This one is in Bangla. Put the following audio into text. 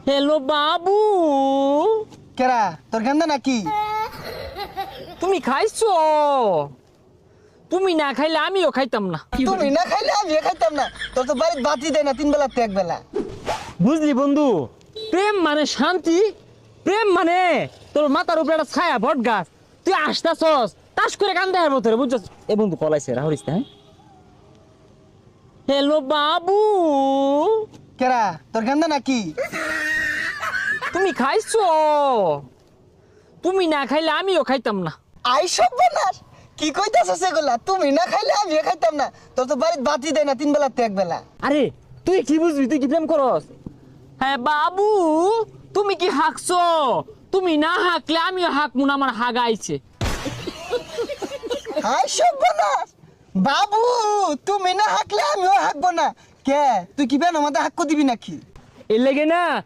হ্যালো বাবু, কেরা তোর গান্দা নাকি? তুমি খাইছো? তুমি না খাইলে আমিও খাইতাম না। তুমি না খাইলে আমি খাইতাম না। তোর তো বাড়িতে বাতি দেয় না, 3 বেলা তো 1 বেলা। বুঝলি বন্ধু, প্রেম মানে শান্তি, প্রেম মানে তোর মাথার উপরে একটা ছায়া বট গাছ, তুই আসতাছস তাস করে কান্দে হারবো তোরে, বুঝছস? এ বন্ধু কলাইছে রাহরিস না। হ্যালো বাবু, কেরা তোর গান্দা নাকি? তুমি খাইছো? তুমি না খাইলে আমিও খাইতাম না। আইসব বানাস কি কইতাছস এগুলা? তুমি না খাইলে আমি খাইতাম না। তোর তো বাড়িতে বাতি দেয় না, 3 বেলা তো 1 বেলা। আরে তুই কি বুঝবি, তুই কি প্রেম করস? হ্যাঁ বাবু, তুমি কি হাঁকছো? তুমি না হাঁকলে আমিও হাঁকবো না, আমার হাগা আইছে। আইসব বানাস বাবু, তুমি না হাঁকলে আমিও হাঁকবো না। কে তুই কি বেন আমাদের হাক্ক দিবি নাকি? এর লেগে না